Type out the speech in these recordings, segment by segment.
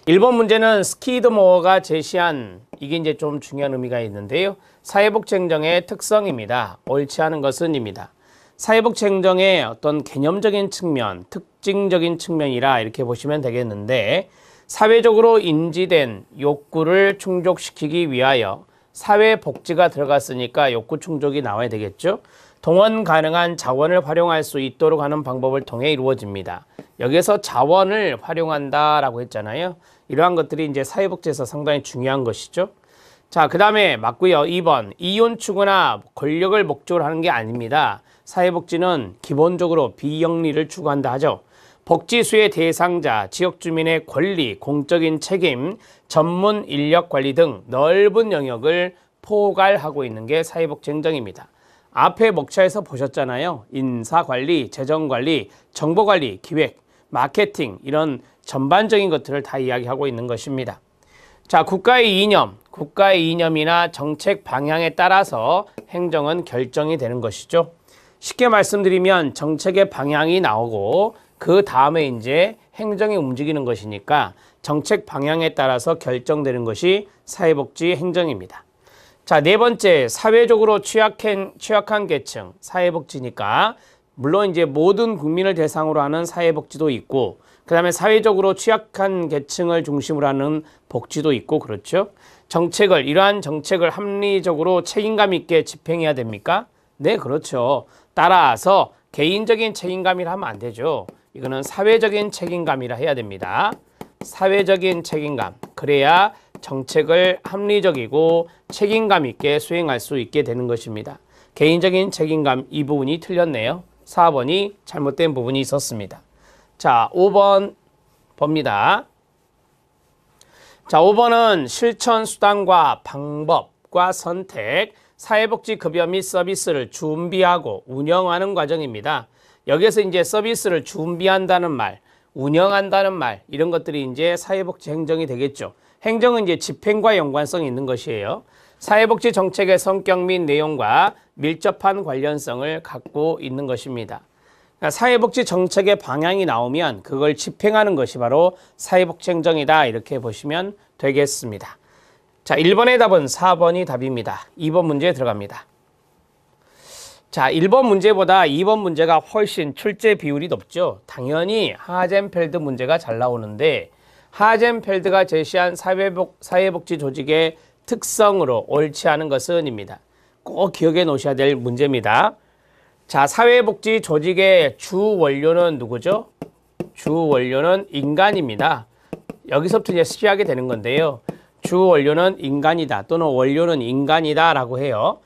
1번 문제는 스키드모어가 제시한 이게 이제 좀 중요한 의미가 있는데요. 사회복지행정의 특성입니다. 옳지 않은 것은입니다. 사회복지행정의 어떤 개념적인 측면, 특징적인 측면이라 이렇게 보시면 되겠는데 사회적으로 인지된 욕구를 충족시키기 위하여 사회복지가 들어갔으니까 욕구 충족이 나와야 되겠죠. 동원 가능한 자원을 활용할 수 있도록 하는 방법을 통해 이루어집니다. 여기서 자원을 활용한다라고 했잖아요. 이러한 것들이 이제 사회복지에서 상당히 중요한 것이죠. 자, 그 다음에 맞고요. 2번 이윤 추구나 권력을 목적으로 하는 게 아닙니다. 사회복지는 기본적으로 비영리를 추구한다 하죠. 복지수의 대상자, 지역 주민의 권리, 공적인 책임, 전문 인력 관리 등 넓은 영역을 포괄하고 있는 게 사회복지행정입니다. 앞에 목차에서 보셨잖아요. 인사관리, 재정관리, 정보관리, 기획, 마케팅 이런 전반적인 것들을 다 이야기하고 있는 것입니다. 자, 국가의 이념이나 정책 방향에 따라서 행정은 결정이 되는 것이죠. 쉽게 말씀드리면 정책의 방향이 나오고 그 다음에 이제 행정이 움직이는 것이니까 정책 방향에 따라서 결정되는 것이 사회복지 행정입니다. 자, 네 번째, 사회적으로 취약한 계층, 사회복지니까 물론 이제 모든 국민을 대상으로 하는 사회복지도 있고 그 다음에 사회적으로 취약한 계층을 중심으로 하는 복지도 있고 그렇죠. 이러한 정책을 합리적으로 책임감 있게 집행해야 됩니까? 네, 그렇죠. 따라서 개인적인 책임감이라 하면 안 되죠. 이거는 사회적인 책임감이라 해야 됩니다. 사회적인 책임감. 그래야 정책을 합리적이고 책임감 있게 수행할 수 있게 되는 것입니다. 개인적인 책임감 이 부분이 틀렸네요. 4번이 잘못된 부분이 있었습니다. 자, 5번 봅니다. 자, 5번은 실천 수단과 방법과 선택, 사회복지급여 및 서비스를 준비하고 운영하는 과정입니다. 여기서 이제 서비스를 준비한다는 말, 운영한다는 말, 이런 것들이 이제 사회복지 행정이 되겠죠. 행정은 이제 집행과 연관성이 있는 것이에요. 사회복지 정책의 성격 및 내용과 밀접한 관련성을 갖고 있는 것입니다. 그러니까 사회복지 정책의 방향이 나오면 그걸 집행하는 것이 바로 사회복지 행정이다. 이렇게 보시면 되겠습니다. 자, 1번의 답은 4번이 답입니다. 2번 문제에 들어갑니다. 자, 1번 문제보다 2번 문제가 훨씬 출제 비율이 높죠. 당연히 하젠펠드 문제가 잘 나오는데 하젠펠드가 제시한 사회복지 조직의 특성으로 옳지 않은 것은입니다. 꼭 기억해 놓으셔야 될 문제입니다. 자, 사회복지 조직의 주 원료는 누구죠? 주 원료는 인간입니다. 여기서부터 이제 시작이 되는 건데요. 주 원료는 인간이다 또는 원료는 인간이다 라고 해요.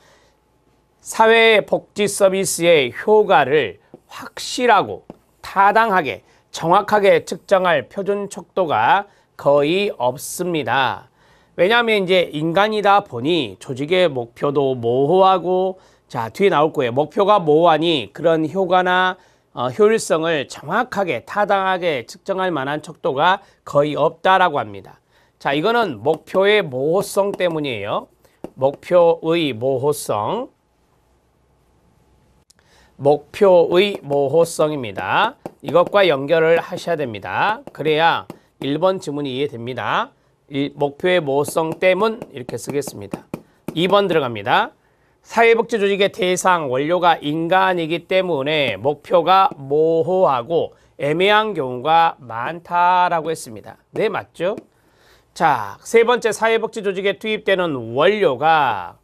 사회복지 서비스의 효과를 확실하고 타당하게 정확하게 측정할 표준 척도가 거의 없습니다. 왜냐하면 이제 인간이다 보니 조직의 목표도 모호하고 자, 뒤에 나올 거예요. 목표가 모호하니 그런 효과나 효율성을 정확하게 타당하게 측정할 만한 척도가 거의 없다라고 합니다. 자, 이거는 목표의 모호성 때문이에요. 목표의 모호성입니다. 이것과 연결을 하셔야 됩니다. 그래야 1번 지문이 이해됩니다. 목표의 모호성 때문 이렇게 쓰겠습니다. 2번 들어갑니다. 사회복지 조직의 대상 원료가 인간이기 때문에 목표가 모호하고 애매한 경우가 많다라고 했습니다. 네, 맞죠? 자, 세 번째, 사회복지 조직에 투입되는 원료가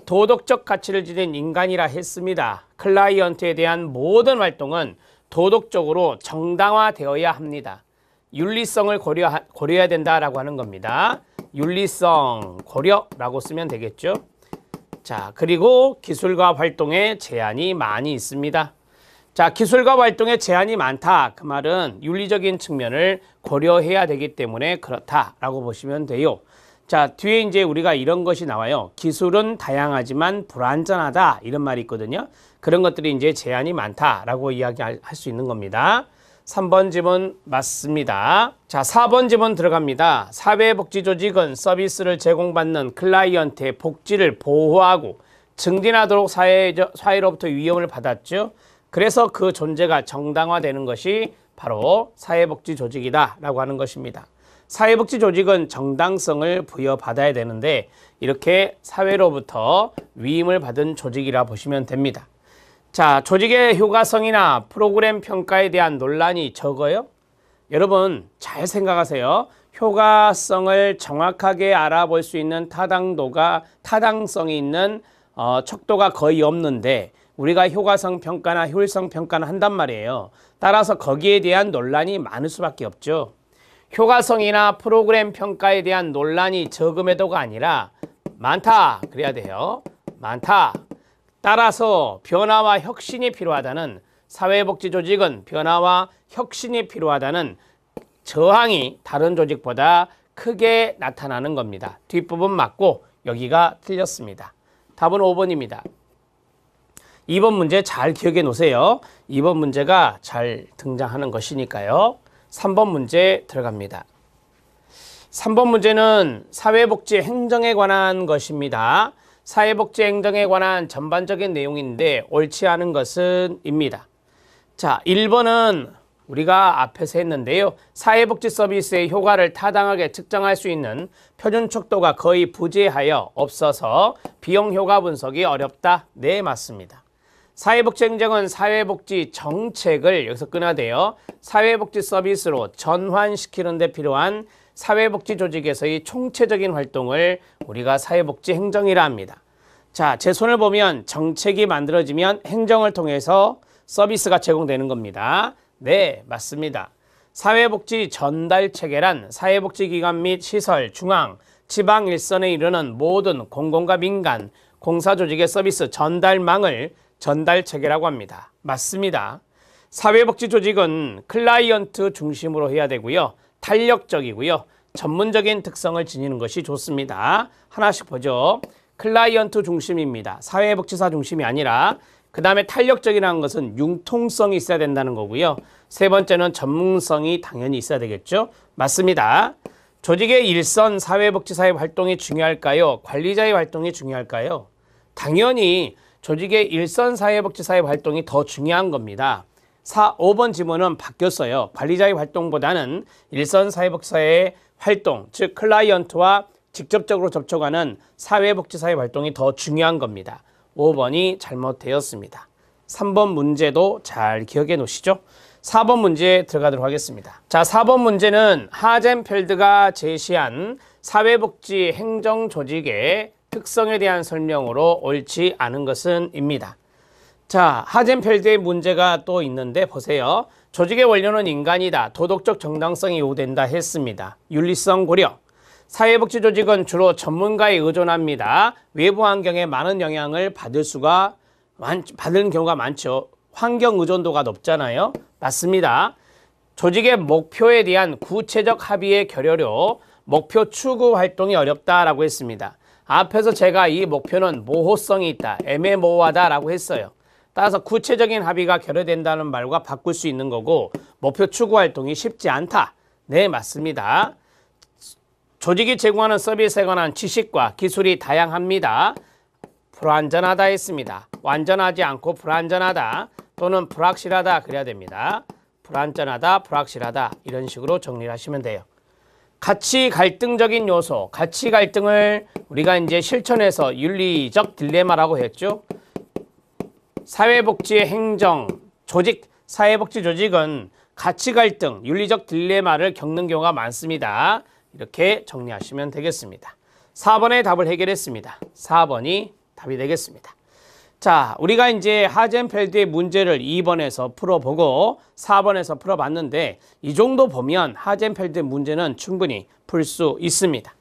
도덕적 가치를 지닌 인간이라 했습니다. 클라이언트에 대한 모든 활동은 도덕적으로 정당화되어야 합니다. 윤리성을 고려해야 된다라고 하는 겁니다. 윤리성 고려라고 쓰면 되겠죠. 자, 그리고 기술과 활동에 제한이 많이 있습니다. 자, 기술과 활동에 제한이 많다. 그 말은 윤리적인 측면을 고려해야 되기 때문에 그렇다라고 보시면 돼요. 자, 뒤에 이제 우리가 이런 것이 나와요. 기술은 다양하지만 불완전하다. 이런 말이 있거든요. 그런 것들이 이제 제한이 많다라고 이야기할 수 있는 겁니다. 3번 지문 맞습니다. 자, 4번 지문 들어갑니다. 사회복지조직은 서비스를 제공받는 클라이언트의 복지를 보호하고 증진하도록 사회로부터 위험을 받았죠. 그래서 그 존재가 정당화되는 것이 바로 사회복지조직이다 라고 하는 것입니다. 사회복지 조직은 정당성을 부여받아야 되는데 이렇게 사회로부터 위임을 받은 조직이라 보시면 됩니다. 자, 조직의 효과성이나 프로그램 평가에 대한 논란이 적어요? 여러분 잘 생각하세요. 효과성을 정확하게 알아볼 수 있는 타당성이 있는 척도가 거의 없는데 우리가 효과성 평가나 효율성 평가는 한단 말이에요. 따라서 거기에 대한 논란이 많을 수밖에 없죠. 효과성이나 프로그램 평가에 대한 논란이 적음에도가 아니라 많다 그래야 돼요. 많다. 따라서 변화와 혁신이 필요하다는, 사회복지 조직은 변화와 혁신이 필요하다는 저항이 다른 조직보다 크게 나타나는 겁니다. 뒷부분 맞고 여기가 틀렸습니다. 답은 5번입니다. 2번 문제 잘 기억해 놓으세요. 2번 문제가 잘 등장하는 것이니까요. 3번 문제 들어갑니다. 3번 문제는 사회복지 행정에 관한 것입니다. 사회복지 행정에 관한 전반적인 내용인데 옳지 않은 것은 입니다. 자, 1번은 우리가 앞에서 했는데요. 사회복지 서비스의 효과를 타당하게 측정할 수 있는 표준 척도가 거의 부재하여 없어서 비용 효과 분석이 어렵다. 네, 맞습니다. 사회복지 행정은 사회복지 정책을, 여기서 끊어야 돼요. 사회복지 서비스로 전환시키는 데 필요한 사회복지 조직에서의 총체적인 활동을 우리가 사회복지 행정이라 합니다. 자, 제 손을 보면 정책이 만들어지면 행정을 통해서 서비스가 제공되는 겁니다. 네, 맞습니다. 사회복지 전달체계란 사회복지기관 및 시설, 중앙, 지방 일선에 이르는 모든 공공과 민간, 공사조직의 서비스 전달망을 전달체계라고 합니다. 맞습니다. 사회복지 조직은 클라이언트 중심으로 해야 되고요. 탄력적이고요. 전문적인 특성을 지니는 것이 좋습니다. 하나씩 보죠. 클라이언트 중심입니다. 사회복지사 중심이 아니라. 그 다음에 탄력적이라는 것은 융통성이 있어야 된다는 거고요. 세 번째는 전문성이 당연히 있어야 되겠죠. 맞습니다. 조직의 일선 사회복지사의 활동이 중요할까요? 관리자의 활동이 중요할까요? 당연히 조직의 일선 사회복지사의 활동이 더 중요한 겁니다. 5번 지문은 바뀌었어요. 관리자의 활동보다는 일선 사회복지사의 활동, 즉 클라이언트와 직접적으로 접촉하는 사회복지사의 활동이 더 중요한 겁니다. 5번이 잘못되었습니다. 3번 문제도 잘 기억해 놓으시죠. 4번 문제 들어가도록 하겠습니다. 자, 4번 문제는 하젠펠드가 제시한 사회복지 행정조직의 특성에 대한 설명으로 옳지 않은 것은 입니다. 자, 하젠펠드의 문제가 또 있는데 보세요. 조직의 원료는 인간이다. 도덕적 정당성이 요구된다 했습니다. 윤리성 고려. 사회복지 조직은 주로 전문가에 의존합니다. 외부 환경에 많은 영향을 받는 경우가 많죠. 환경 의존도가 높잖아요. 맞습니다. 조직의 목표에 대한 구체적 합의의 결여로 목표 추구 활동이 어렵다라고 했습니다. 앞에서 제가 이 목표는 모호성이 있다, 애매모호하다라고 했어요. 따라서 구체적인 합의가 결여된다는 말과 바꿀 수 있는 거고 목표 추구 활동이 쉽지 않다. 네, 맞습니다. 조직이 제공하는 서비스에 관한 지식과 기술이 다양합니다. 불완전하다 했습니다. 완전하지 않고 불완전하다 또는 불확실하다 그래야 됩니다. 불완전하다, 불확실하다 이런 식으로 정리를 하시면 돼요. 가치 갈등적인 요소, 가치 갈등을 우리가 이제 실천해서 윤리적 딜레마라고 했죠. 사회복지 행정 조직, 사회복지 조직은 가치 갈등, 윤리적 딜레마를 겪는 경우가 많습니다. 이렇게 정리하시면 되겠습니다. 4번의 답을 해결했습니다. 4번이 답이 되겠습니다. 자, 우리가 이제 하젠펠드의 문제를 2번에서 풀어보고 4번에서 풀어봤는데 이 정도 보면 하젠펠드 문제는 충분히 풀 수 있습니다.